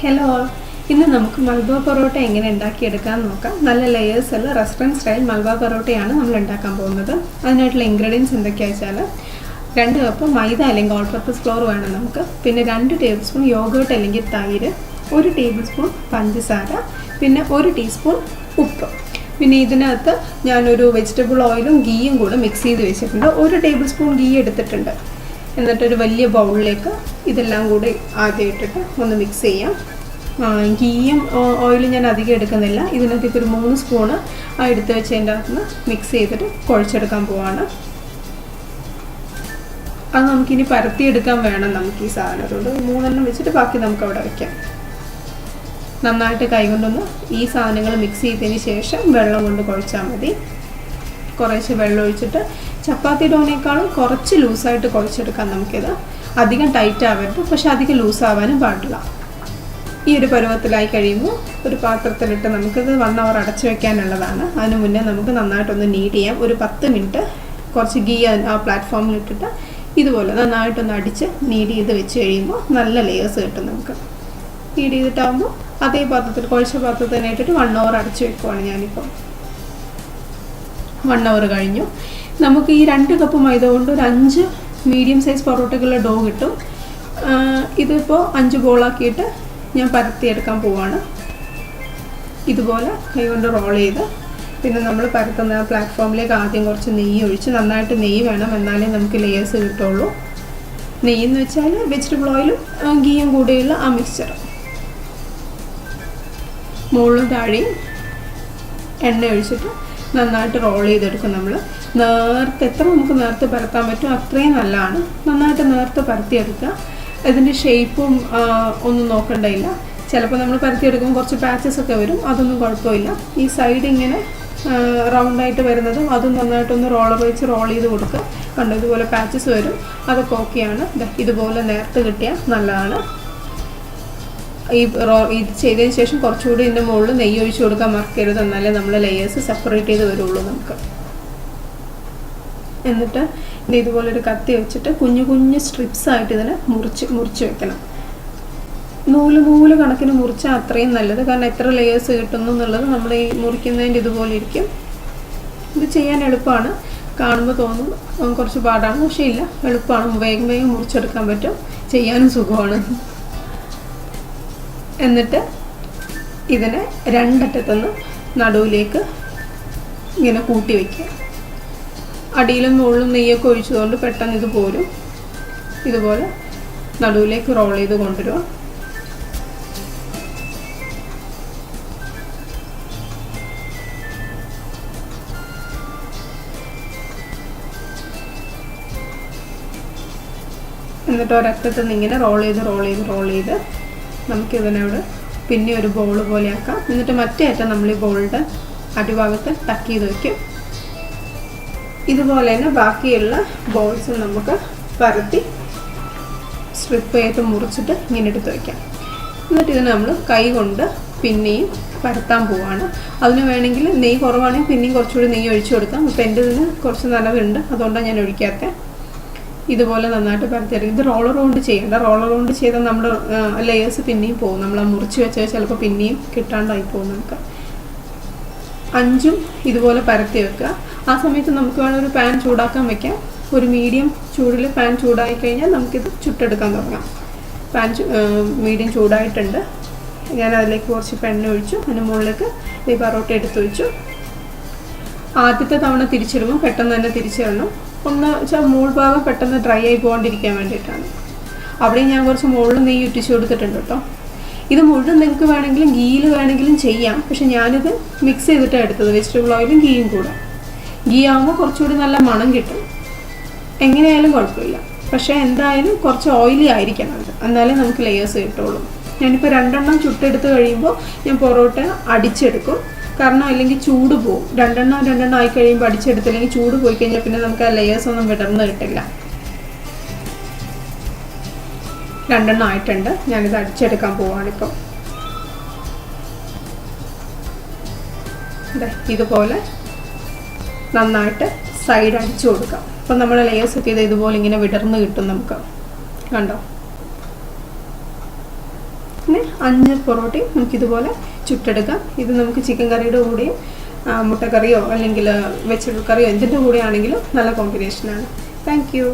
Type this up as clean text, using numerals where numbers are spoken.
Hello all, ഇന്ന് നമുക്ക് മലബാർ പൊറോട്ട എങ്ങനെ ഉണ്ടാക്കിയെടുക്കാമെന്ന് നോക്കാം. നല്ല ലെയേഴ്സ് ഉള്ള റെസ്റ്റോറൻറ്റ് സ്റ്റൈൽ മലബാർ പൊറോട്ടയാണ് നമ്മൾ ഉണ്ടാക്കാൻ പോകുന്നത്. അതിനായിട്ടുള്ള ഇൻഗ്രീഡിയൻസ് എന്തൊക്കെയാണെന്ന് വെച്ചാൽ 2 കപ്പ് മൈദ അല്ലെങ്കിൽ ഓൾ പർപ്പസ് ഫ്ലോർ വേണം നമുക്ക്. പിന്നെ 2 ടേബിൾ സ്പൂൺ യോഗേർട്ട് അല്ലെങ്കിൽ തൈര്, 1 ടേബിൾ സ്പൂൺ പഞ്ചസാര, പിന്നെ 1 ടീസ്പൂൺ ഉപ്പ്. പിന്നെ ഇതിനകത്ത് ഞാനൊരു വെജിറ്റബിൾ ഓയിലും ഗീയും കൂടെ മിക്സ് ചെയ്ത് വെച്ചിട്ടുണ്ട്. 1 ടേബിൾ സ്പൂൺ ഗീ എടുത്തിട്ടുണ്ട്. എന്നിട്ടൊരു വലിയ ബൗളിലേക്ക് ഇതെല്ലാം കൂടി ആദ്യം ഇട്ടിട്ട് ഒന്ന് മിക്സ് ചെയ്യാം. ഗീയും ഓയിലും ഞാൻ അധികം എടുക്കുന്നില്ല. ഇതിനകത്ത് ഇപ്പോൾ ഒരു 3 സ്പൂണ് എടുത്ത് വെച്ചതിൻ്റെ അകത്ത് നിന്ന് മിക്സ് ചെയ്തിട്ട് കുഴച്ചെടുക്കാൻ പോവാണ്. അത് നമുക്കിനി പരത്തിയെടുക്കാൻ വേണം. നമുക്ക് ഈ സാധനം അതുകൊണ്ട് 3 വെച്ചിട്ട് ബാക്കി നമുക്ക് അവിടെ വയ്ക്കാം. നന്നായിട്ട് കൈകൊണ്ടൊന്ന് ഈ സാധനങ്ങൾ മിക്സ് ചെയ്തതിന് ശേഷം വെള്ളം കൊണ്ട് കുഴച്ചാൽ മതി. കുറേശ്ശെ വെള്ളം ഒഴിച്ചിട്ട് ചപ്പാത്തി ഡോനേക്കാളും കുറച്ച് ലൂസായിട്ട് കുഴച്ചെടുക്കാം നമുക്കിത്. അധികം ടൈറ്റ് ആവരുത്, പക്ഷെ അധികം ലൂസാവാനും പാടില്ല. ഈ ഒരു പരുവത്തിലായി കഴിയുമ്പോൾ ഒരു പാത്രത്തിലിട്ട് നമുക്കിത് 1 അവർ അടച്ചു വയ്ക്കാനുള്ളതാണ്. അതിന് മുന്നേ നമുക്ക് നന്നായിട്ടൊന്ന് നീഡ് ചെയ്യാം. ഒരു 10 മിനിറ്റ് കുറച്ച് ഗീ ആ പ്ലാറ്റ്ഫോമിലിട്ടിട്ട് ഇതുപോലെ നന്നായിട്ടൊന്ന് അടിച്ച് നീഡ് ചെയ്ത് വെച്ച് കഴിയുമ്പോൾ നല്ല ലെയേഴ്സ് കിട്ടും നമുക്ക്. നീഡ് ചെയ്തിട്ടാകുമ്പോൾ അതേ പാത്രത്തിൽ കുഴച്ച പാത്രത്തിൽ തന്നെ ഇട്ടിട്ട് 1 അവർ അടച്ചു വെക്കുവാണ് ഞാനിപ്പോൾ. 1 അവർ കഴിഞ്ഞു. നമുക്ക് ഈ 2 കപ്പ് മൈദ കൊണ്ട് ഒരു 5 മീഡിയം സൈസ് പൊറോട്ടകളുടെ ഡോ കിട്ടും. ഇതിപ്പോൾ 5 ബോളാക്കിയിട്ട് ഞാൻ പരത്തിയെടുക്കാൻ പോവാണ്. ഇതുപോലെ കൈകൊണ്ട് റോൾ ചെയ്ത് പിന്നെ നമ്മൾ പരത്തുന്ന പ്ലാറ്റ്ഫോമിലേക്ക് ആദ്യം കുറച്ച് നെയ്യ് ഒഴിച്ച്, നന്നായിട്ട് നെയ്യ് വേണം, എന്നാലേ നമുക്ക് ലെയേഴ്സ് കിട്ടുള്ളൂ. നെയ്യെന്ന് വെച്ചാൽ വെജിറ്റബിൾ ഓയിലും ഗീയും കൂടെയുള്ള ആ മിക്സ്ചർ. മുകളിലും താഴെയും എണ്ണ ഒഴിച്ചിട്ട് നന്നായിട്ട് റോൾ ചെയ്തെടുക്കും. നമ്മൾ എത്ര നമുക്ക് നേരത്തെ പരത്താൻ പറ്റും അത്രയും നല്ലതാണ്. നന്നായിട്ട് നേരത്തെ പരത്തിയെടുക്കുക. ഇതിൻ്റെ ഷേപ്പും ഒന്നും നോക്കണ്ടില്ല. ചിലപ്പോൾ നമ്മൾ പരത്തിയെടുക്കുമ്പോൾ കുറച്ച് പാച്ചസ് ഒക്കെ വരും, അതൊന്നും കുഴപ്പമില്ല. ഈ സൈഡ് ഇങ്ങനെ റൗണ്ടായിട്ട് വരുന്നതും അതും നന്നായിട്ടൊന്ന് റോളർ വെച്ച് റോൾ ചെയ്ത് കൊടുക്കുക. കണ്ടോ, ഇതുപോലെ പാച്ചസ് വരും, അതൊക്കെ ഓക്കെയാണ്. ഇതുപോലെ നേരത്തെ കിട്ടിയാൽ നല്ലതാണ്. ഇത് ചെയ്തതിന് ശേഷം കുറച്ചുകൂടി ഇതിൻ്റെ മുകളിൽ നെയ്യ് ഒഴിച്ച് കൊടുക്കാൻ മറക്കരുത്, എന്നാലേ നമ്മൾ ലെയേഴ്സ് സെപ്പറേറ്റ് ചെയ്ത് വരുള്ളൂ നമുക്ക്. എന്നിട്ട് ഇതുപോലൊരു കത്തി വെച്ചിട്ട് കുഞ്ഞു കുഞ്ഞു സ്ട്രിപ്സ് ആയിട്ട് ഇതിനെ മുറിച്ച് വെക്കണം. നൂല് കണക്കിന് മുറിച്ചാൽ അത്രയും നല്ലത്. കാരണം എത്ര ലെയേഴ്സ് കിട്ടുന്നു എന്നുള്ളത് നമ്മൾ ഈ മുറിക്കുന്നതിൻ്റെ ഇതുപോലെ ഇരിക്കും. ഇത് ചെയ്യാൻ എളുപ്പമാണ്. കാണുമ്പോൾ തോന്നും കുറച്ച് പാടാണ്, പക്ഷേ ഇല്ല, എളുപ്പമാണ്. വേഗം മുറിച്ചെടുക്കാൻ പറ്റും, ചെയ്യാനും സുഖമാണ്. എന്നിട്ട് ഇതിനെ 2 അറ്റത്തുനിന്ന് നടുവിലേക്ക് ഇങ്ങനെ കൂട്ടി വയ്ക്കുക. അടിയിലും മുകളിലും നെയ്യൊക്കെ ഒഴിച്ചതുകൊണ്ട് പെട്ടെന്ന് ഇത് പോരും. ഇതുപോലെ നടുവിലേക്ക് റോൾ ചെയ്ത് കൊണ്ടുവരിക. എന്നിട്ട് ഒരറ്റത്ത് നിന്ന് ഇങ്ങനെ റോൾ ചെയ്ത് നമുക്കിതിനോട് പിന്നെ ഒരു ബോൾ പോലെ ആക്കാം. എന്നിട്ട് മറ്റേ അറ്റം നമ്മൾ ഈ ബോളിൻ്റെ അടിഭാഗത്ത് ടക്ക് ചെയ്ത് വയ്ക്കും. ഇതുപോലെ തന്നെ ബാക്കിയുള്ള ബോൾസ് നമുക്ക് പരത്തി സ്ട്രിപ്പ് ചെയ്ത് മുറിച്ചിട്ട് ഇങ്ങനെ എടുത്ത് വയ്ക്കാം. എന്നിട്ട് ഇതിന് നമ്മൾ കൈ കൊണ്ട് പിന്നെയും പരത്താൻ പോവാണ്. അതിന് വേണമെങ്കിൽ നെയ്യ് കുറവാണെങ്കിൽ പിന്നെയും കുറച്ചുകൂടി നെയ്യ് ഒഴിച്ചു കൊടുക്കാം. അപ്പോൾ എൻ്റെ ഇതിന് കുറച്ച് നനവുണ്ട്, അതുകൊണ്ടാണ് ഞാൻ ഒഴിക്കാത്തത്. ഇതുപോലെ നന്നായിട്ട് പരത്തിയെടുക്കും. ഇത് റോളർ കൊണ്ട് ചെയ്യേണ്ട. റോളർ കൊണ്ട് ചെയ്താൽ നമ്മുടെ ലെയേഴ്സ് പിന്നെയും പോകും. നമ്മൾ ആ മുറിച്ച് വെച്ചാൽ ചിലപ്പോൾ പിന്നെയും കിട്ടാണ്ടായി പോകും നമുക്ക്. 5 ഇതുപോലെ പരത്തി വെക്കുക. ആ സമയത്ത് നമുക്ക് വേണം ഒരു പാൻ ചൂടാക്കാൻ വെക്കാം. ഒരു മീഡിയം ചൂടിൽ പാൻ ചൂടായി കഴിഞ്ഞാൽ നമുക്കിത് ചുട്ടെടുക്കാൻ തുടങ്ങാം. പാൻ മീഡിയം ചൂടായിട്ടുണ്ട്. ഞാൻ അതിലേക്ക് കുറച്ച് എണ്ണ ഒഴിച്ചു. അതിന് മുകളിലേക്ക് ഈ പൊറോട്ട എടുത്ത് വെച്ചു. ആദ്യത്തെ തവണ തിരിച്ചിടുമ്പോൾ പെട്ടെന്ന് തന്നെ തിരിച്ചിടണം. ഒന്ന് വെച്ചാൽ മുകൾ ഭാഗം പെട്ടെന്ന് ഡ്രൈ ആയി പോകാണ്ടിരിക്കാൻ വേണ്ടിയിട്ടാണ്. അവിടെ ഞാൻ കുറച്ച് മുകളിൽ നെയ്യ് ഇട്ടിച്ച് കൊടുത്തിട്ടുണ്ട് കേട്ടോ. ഇത് മുഴുവൻ നിങ്ങൾക്ക് വേണമെങ്കിലും ഗീയിൽ വേണമെങ്കിലും ചെയ്യാം, പക്ഷെ ഞാനിത് മിക്സ് ചെയ്തിട്ടാണ് എടുത്തത്, വെജിറ്റബിൾ ഓയിലും ഗീയും കൂടെ. ഗീ ആകുമ്പോൾ കുറച്ചുകൂടി നല്ല മണം കിട്ടും. എങ്ങനെയായാലും കുഴപ്പമില്ല, പക്ഷേ എന്തായാലും കുറച്ച് ഓയിലി ആയിരിക്കണം അത്, എന്നാലേ നമുക്ക് ലെയേഴ്സ് കിട്ടുള്ളൂ. ഞാനിപ്പോൾ 2 ചുട്ടെടുത്ത് കഴിയുമ്പോൾ ഞാൻ പൊറോട്ട അടിച്ചെടുക്കും. കാരണം അല്ലെങ്കിൽ ചൂട് പോവും. 2 ആയി കഴിയുമ്പോൾ അടിച്ചെടുത്തില്ലെങ്കിൽ ചൂട് പോയി കഴിഞ്ഞാൽ പിന്നെ നമുക്ക് ആ ലെയേഴ്സ് ഒന്നും വിടർന്ന് കിട്ടില്ല. 2 ആയിട്ടുണ്ട്. ഞാനിത് അടിച്ചെടുക്കാൻ പോവാണിപ്പോൾ. ഇതുപോലെ നന്നായിട്ട് സൈഡ് അടിച്ചു കൊടുക്കാം. അപ്പം നമ്മുടെ ലെയേഴ്സ് ഒക്കെ ഇതുപോലെ ഇങ്ങനെ വിടർന്ന് കിട്ടും നമുക്ക്. കണ്ടോ, പിന്നെ 5 പൊറോട്ടയും നമുക്കിതുപോലെ ചുട്ടെടുക്കാം. ഇത് നമുക്ക് ചിക്കൻ കറിയുടെ കൂടെയും മുട്ടക്കറിയോ അല്ലെങ്കിൽ വെജിറ്റബിൾ കറിയോ എന്തിൻ്റെ കൂടെയാണെങ്കിലും നല്ല കോമ്പിനേഷനാണ്. Thank you.